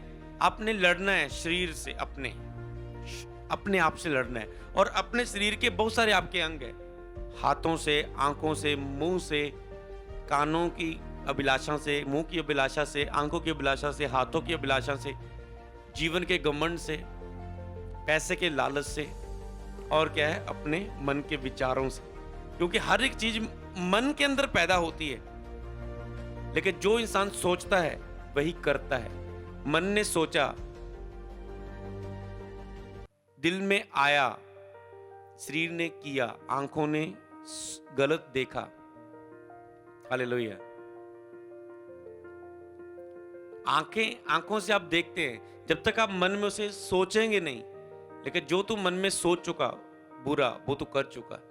आपने लड़ना है शरीर से, अपने आप से लड़ना है। और अपने शरीर के बहुत सारे आपके अंग हैं, हाथों से, आंखों से, मुंह से, कानों की अभिलाषा से, मुंह की अभिलाषा से, आंखों की अभिलाषा से, हाथों की अभिलाषा से, जीवन के घमंड से, पैसे के लालच से, और क्या है, अपने मन के विचारों से। क्योंकि हर एक चीज मन के अंदर पैदा होती है, लेकिन जो इंसान सोचता है वही करता है। मन ने सोचा, दिल में आया, शरीर ने किया, आंखों ने गलत देखा। हालेलुया। आंखों से आप देखते हैं, जब तक आप मन में उसे सोचेंगे नहीं, लेकिन जो तू मन में सोच चुका बुरा वो तू कर चुका।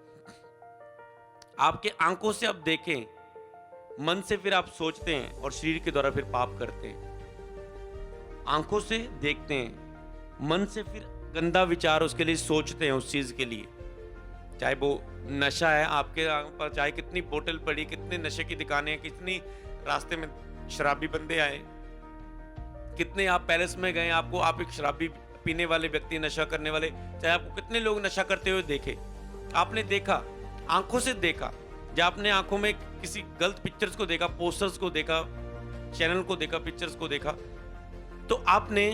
आपके आंखों से आप देखें, मन से फिर आप सोचते हैं और शरीर के द्वारा फिर पाप करते हैं। आंखों से देखते हैं, मन से फिर गंदा विचार उसके लिए सोचते हैं, उस चीज के लिए, चाहे वो नशा है आपके पास, चाहे कितनी बोतल पड़ी, कितने नशे की दुकानें हैं, कितनी रास्ते में शराबी बंदे आए, कितने आप पैलेस में गए, आपको आप एक शराबी पीने वाले व्यक्ति, नशा करने वाले, चाहे आपको कितने लोग नशा करते हुए देखे, आपने देखा, आंखों से देखा, जब आपने आंखों में किसी गलत पिक्चर्स को देखा, पोस्टर्स को देखा, चैनल को देखा, पिक्चर्स को देखा, तो आपने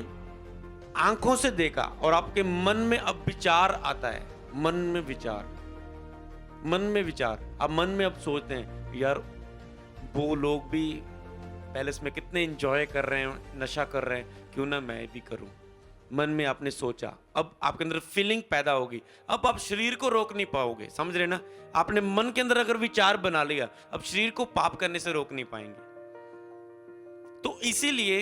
आंखों से देखा और आपके मन में अब विचार आता है, मन में विचार, अब मन में अब सोचते हैं, यार वो लोग भी पैलेस में कितने एंजॉय कर रहे हैं, नशा कर रहे हैं, क्यों ना मैं भी करूं। मन में आपने सोचा, अब आपके अंदर फीलिंग पैदा होगी, अब आप शरीर को रोक नहीं पाओगे, समझ रहे ना। आपने मन के अंदर अगर विचार बना लिया, अब शरीर को पाप करने से रोक नहीं पाएंगे। तो इसीलिए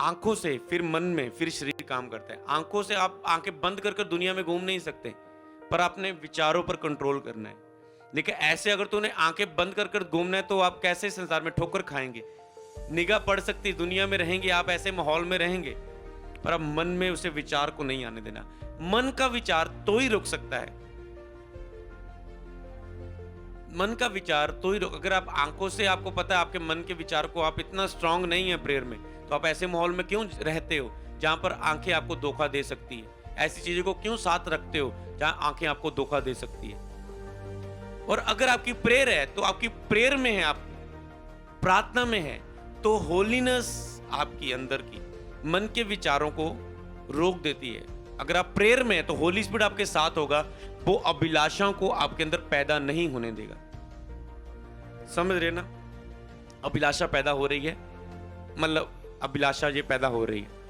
आंखों से, फिर मन में, फिर शरीर काम करता है। आंखों से आप आंखें बंद कर दुनिया में घूम नहीं सकते, पर आपने विचारों पर कंट्रोल करना है। लेकिन ऐसे अगर तूने आंखें बंद कर घूमना है तो आप कैसे संसार में ठोकर खाएंगे। निगाह पड़ सकती, दुनिया में रहेंगे आप, ऐसे माहौल में रहेंगे, पर अब मन में उसे विचार को नहीं आने देना। मन का विचार तो ही रुक सकता है, मन का विचार तो ही रुक। अगर आप आंखों से, आपको पता है आपके मन के विचार को, आप इतना स्ट्रांग नहीं है प्रेयर में, तो आप ऐसे माहौल में क्यों रहते हो जहां पर आंखें आपको धोखा दे सकती है। ऐसी चीजों को क्यों साथ रखते हो जहां आंखें आपको धोखा दे सकती है। और अगर आपकी प्रेयर है तो आपकी प्रेयर में है, आप प्रार्थना में है, तो होलीनेस आपकी अंदर की मन के विचारों को रोक देती है। अगर आप प्रेयर में है तो होली स्पिरिट आपके साथ होगा, वो अभिलाषाओं को आपके अंदर पैदा नहीं होने देगा। समझ रहे ना, अभिलाषा पैदा हो रही है, मतलब अभिलाषा ये पैदा हो रही है।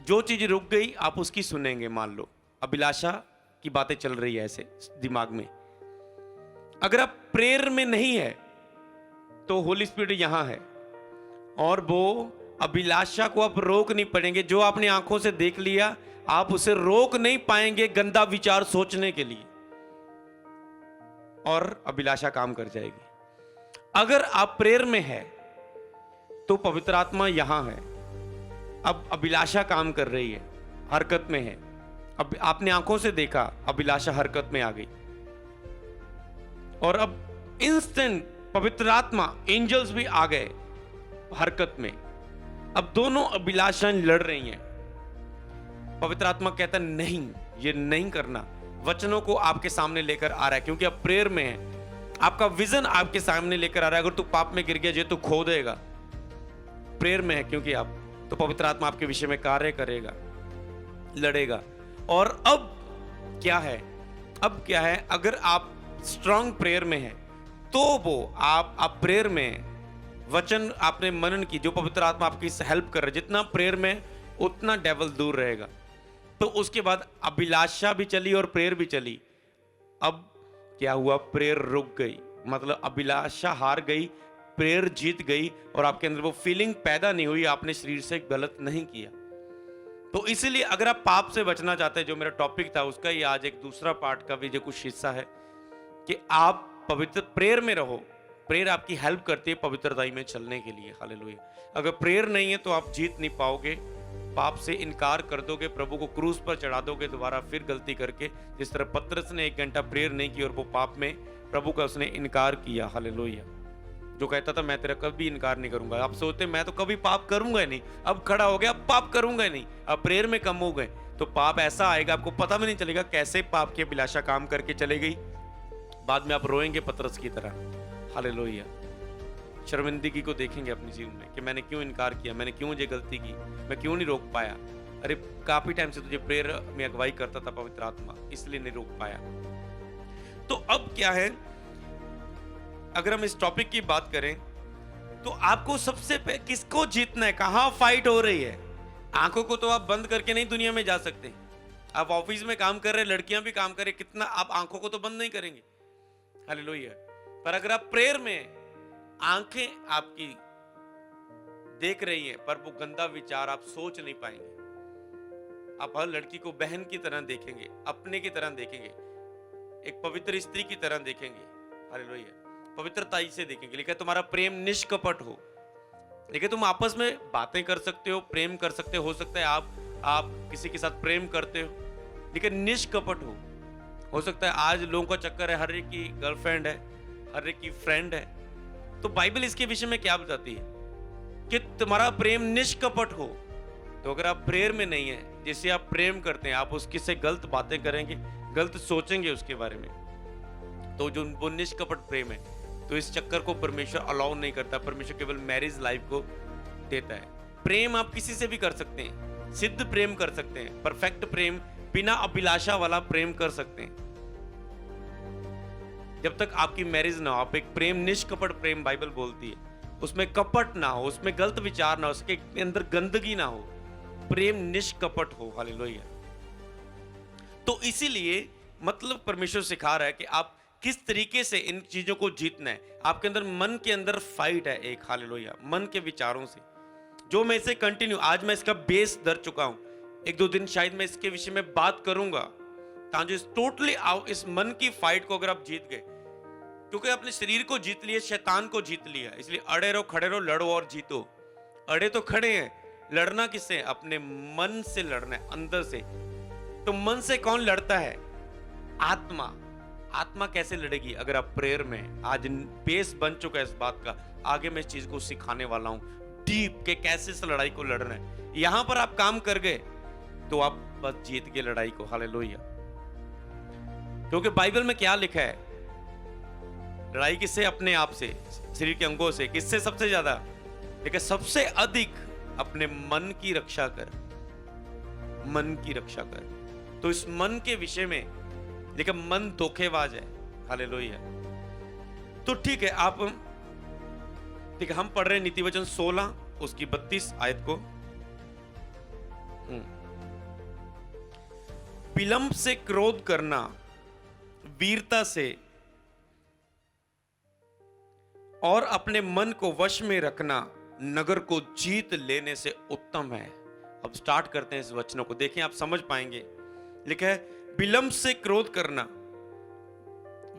जो चीज रुक गई आप उसकी सुनेंगे, मान लो अभिलाषा की बातें चल रही है ऐसे दिमाग में। अगर आप प्रेयर में नहीं है तो होली स्पिरिट यहां है और वो अभिलाषा को आप रोक नहीं पाएंगे। जो आपने आंखों से देख लिया आप उसे रोक नहीं पाएंगे गंदा विचार सोचने के लिए, और अभिलाषा काम कर जाएगी। अगर आप प्रेयर में है तो पवित्र आत्मा यहां है, अब अभिलाषा काम कर रही है, हरकत में है। अब आपने आंखों से देखा, अभिलाषा हरकत में आ गई, और अब इंस्टेंट पवित्र आत्मा, एंजल्स भी आ गए हरकत में। अब दोनों अभिलाषाएं लड़ रही हैं। पवित्र आत्मा कहता है नहीं, ये नहीं करना। वचनों को आपके सामने लेकर आ रहा है, क्योंकि आप प्रेयर में है, आपका विजन आपके सामने लेकर आ रहा है। अगर तू पाप में गिर गया ये तू खो देगा। प्रेयर में है क्योंकि आप, तो पवित्र आत्मा आपके विषय में कार्य करेगा, लड़ेगा। और अब क्या है, अब क्या है, अगर आप स्ट्रांग प्रेयर में है तो वो आप प्रेयर में वचन आपने मनन की, जो पवित्र आत्मा आपकी हेल्प कर रहा है, जितना प्रेयर में उतना डेविल दूर रहेगा। तो उसके बाद अभिलाषा भी चली और प्रेयर भी चली। अब क्या हुआ, प्रेयर रुक गई, मतलब अभिलाषा हार गई, प्रेयर जीत गई, और आपके अंदर वो फीलिंग पैदा नहीं हुई, आपने शरीर से गलत नहीं किया। तो इसलिए अगर आप पाप से बचना चाहते हैं, जो मेरा टॉपिक था उसका ही आज एक दूसरा पार्ट का भी जो कुछ हिस्सा है, कि आप पवित्र प्रेयर में रहो। प्रेयर आपकी हेल्प करती है पवित्रता में चलने के लिए। हालेलुया। अगर प्रेयर नहीं है तो आप जीत नहीं पाओगे, पाप से इनकार कर दोगे, प्रभु को क्रूस पर चढ़ा दोगे दोबारा फिर गलती करके। जिस तरह पतरस ने 1 घंटा प्रेयर नहीं की और वो पाप में प्रभु का उसने इनकार किया। हालेलुया। जो कहता था मैं तेरा कभी इनकार नहीं करूंगा, आप सोचते मैं तो कभी पाप करूंगा ही नहीं, अब खड़ा हो गया, अब पाप करूंगा ही नहीं, अब प्रेयर में कम हो गए, तो पाप ऐसा आएगा आपको पता भी नहीं चलेगा कैसे पाप की अभिलाषा काम करके चले गई। बाद में आप रोएंगे पतरस की तरह। हालेलुया। शर्मिंदगी को देखेंगे अपने जीवन में कि मैंने क्यों इनकार किया, मैंने क्यों ये गलती की, मैं क्यों नहीं रोक पाया। अरे काफी टाइम से तुझे प्रेयर में अगुवाई करता था पवित्र आत्मा, इसलिए नहीं रोक पाया। तो अब क्या है, अगर हम इस टॉपिक की बात करें तो आपको सबसे पहले किसको जीतना है, कहां फाइट हो रही है। आंखों को तो आप बंद करके नहीं दुनिया में जा सकते, आप ऑफिस में काम कर रहे हैं, लड़कियां भी काम कर रही, कितना आप आंखों को तो बंद नहीं करेंगे, हालेलुया। पर अगर आप प्रेयर में आंखें आपकी देख रही हैं पर वो गंदा विचार आप सोच नहीं पाएंगे, आप हर लड़की को बहन की तरह देखेंगे, अपने की तरह देखेंगे, एक पवित्र स्त्री की तरह देखेंगे, हालेलुया, पवित्रताई से देखेंगे। लेकिन तुम्हारा प्रेम निष्कपट हो, लेकिन तुम आपस में बातें कर सकते हो, प्रेम कर सकते हो सकता है आप किसी के साथ प्रेम करते हो लेकिन निष्कपट हो सकता है आज लोगों का चक्कर है, हर एक की गर्लफ्रेंड है, हर एक की फ्रेंड है। तो बाइबल इसके विषय में क्या बताती है कि तुम्हारा प्रेम निष्कपट हो। तो अगर आप प्रेयर में नहीं है, जिसे आप प्रेम करते हैं, आप उसके से गलत बातें करेंगे, गलत सोचेंगे उसके बारे में, तो जो वो निष्कपट प्रेम है, तो इस चक्कर को परमेश्वर अलाउ नहीं करता। परमेश्वर केवल मैरिज लाइफ को देता है। प्रेम आप किसी से भी कर सकते हैं, सिद्ध प्रेम कर सकते हैं, परफेक्ट प्रेम, बिना अभिलाषा वाला प्रेम कर सकते हैं। जब तक आपकी मैरिज ना हो, आप एक प्रेम निष्कपट प्रेम बाइबल बोलती है, उसमें कपट ना हो, उसमें गलत विचार ना हो, उसके अंदर गंदगी ना हो, प्रेम निष्कपट हो, हालेलुया। तो इसीलिए मतलब परमेश्वर सिखा रहा है कि आप किस तरीके से इन चीजों को जीतना है। आपके अंदर मन के अंदर फाइट है एक, हालेलुया, मन के विचारों से, जो मैं इसे कंटिन्यू, आज मैं इसका बेस धर चुका हूं, एक दो दिन शायद मैं इसके विषय में बात करूंगा, ताकि टोटली इस मन की फाइट को अगर आप जीत गए, क्योंकि अपने शरीर को जीत लिया, शैतान को जीत लिया, इसलिए अड़े रहो, खड़े रहो, लड़ो और जीतो। अड़े तो खड़े हैं, लड़ना किससे? अपने मन से लड़ना है, अंदर से। तो मन से कौन लड़ता है? आत्मा। आत्मा कैसे लड़ेगी? अगर आप प्रेयर में, आज बेस बन चुका है इस बात का, आगे मैं इस चीज को सिखाने वाला हूं डीप के कैसे इस लड़ाई को लड़ना है। यहां पर आप काम कर गए तो आप बस जीत गए लड़ाई को, हालेलुया। क्योंकि बाइबल में क्या लिखा है? लड़ाई किससे? अपने आप से, शरीर के अंगों से। किससे सबसे ज्यादा? लेकिन सबसे अधिक अपने मन की रक्षा कर, मन की रक्षा कर। तो इस मन के विषय में, लेकिन मन धोखेबाज है, हालेलुया। तो ठीक है, आप ठीक है, हम पढ़ रहे हैं नीति वचन 16 उसकी 32 आयत को। विलंब से क्रोध करना वीरता से और अपने मन को वश में रखना नगर को जीत लेने से उत्तम है। अब स्टार्ट करते हैं इस वचनों को, देखें आप समझ पाएंगे। लिखा है विलंब से क्रोध करना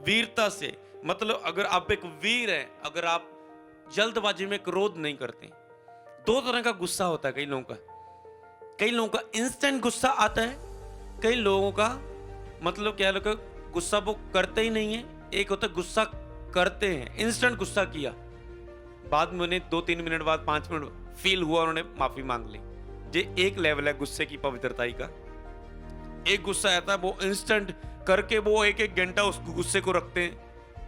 वीरता से, मतलब अगर आप एक वीर हैं, अगर आप जल्दबाजी में क्रोध नहीं करते। दो तरह का गुस्सा होता है कई लोगों का इंस्टेंट गुस्सा आता है, कई लोगों का मतलब क्या, लोग गुस्सा वो करते ही नहीं है। एक होता है गुस्सा करते हैं, इंस्टेंट गुस्सा किया, बाद में उन्हें 2-3 मिनट बाद, 5 मिनट फील हुआ, उन्होंने माफी मांग ली। ये एक लेवल है गुस्से की पवित्रताई का। एक गुस्सा आता है वो इंस्टेंट करके वो एक घंटा उस गुस्से को रखते हैं,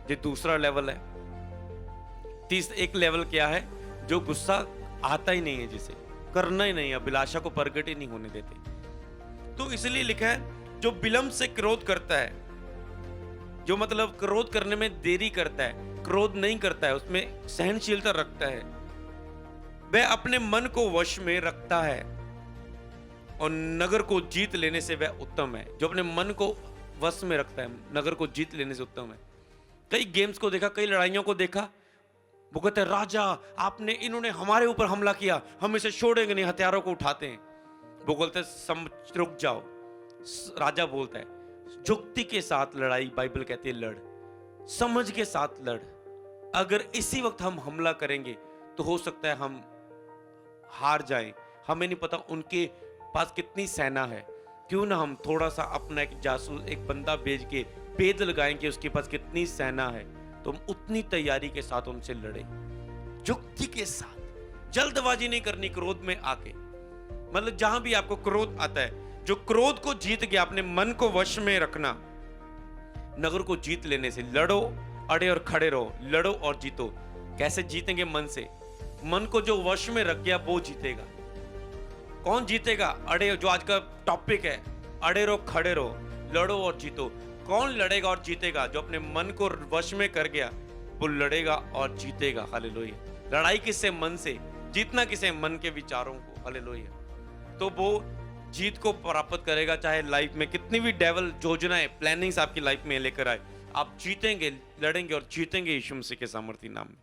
ये दूसरा लेवल है। एक लेवल क्या है? जो गुस्सा आता ही नहीं है, जिसे करना ही नहीं है, अभिलाषा को प्रकट ही नहीं होने देते। तो इसलिए लिखा है जो विलंब से क्रोध करता है, जो मतलब क्रोध करने में देरी करता है, क्रोध नहीं करता है, उसमें सहनशीलता रखता है, वह अपने मन को वश में रखता है और नगर को जीत लेने से वह उत्तम है। जो अपने मन को वश में रखता है, नगर को जीत लेने से उत्तम है। कई गेम्स को देखा, कई लड़ाइयों को देखा, वो कहते हैं राजा आपने, इन्होंने हमारे ऊपर हमला किया, हम इसे छोड़ेंगे नहीं, हथियारों को उठाते हैं। वो बोलते हैं रुक जाओ। राजा बोलता है जुक्ति के साथ लड़ाई, बाइबल कहती है लड़, समझ के साथ लड़। अगर इसी वक्त हम हमला करेंगे तो हो सकता है हम हार जाएं, हमें नहीं पता उनके पास कितनी सेना है। क्यों ना हम थोड़ा सा अपना एक जासूस, एक बंदा भेज के भेद लगाएं कि उसके पास कितनी सेना है, तो हम उतनी तैयारी के साथ उनसे लड़े, जुक्ति के साथ। जल्दबाजी नहीं करनी क्रोध में आके। मतलब जहां भी आपको क्रोध आता है, जो क्रोध को जीत गया, अपने मन को वश में रखना, नगर को जीत लेने से। लड़ो, अड़े और खड़े रहो, लड़ो और जीतो। कैसे जीतेंगे? मन से। मन को जो वश में रख गया वो जीतेगा। कौन जीतेगा? अड़े, जो आज का टॉपिक है, अड़े रहो, खड़े रहो, लड़ो और जीतो। कौन लड़ेगा और जीतेगा? जो अपने मन को वश में कर गया वो लड़ेगा और जीतेगा, हालेलुया। लड़ाई किससे? मन से। जीतना किसे? मन के विचारों को, हालेलुया। तो वो जीत को प्राप्त करेगा, चाहे लाइफ में कितनी भी डेवल योजनाएं प्लानिंग्स आपकी लाइफ में लेकर आए, आप जीतेंगे, लड़ेंगे और जीतेंगे यीशु मसीह के सामर्थी नाम में।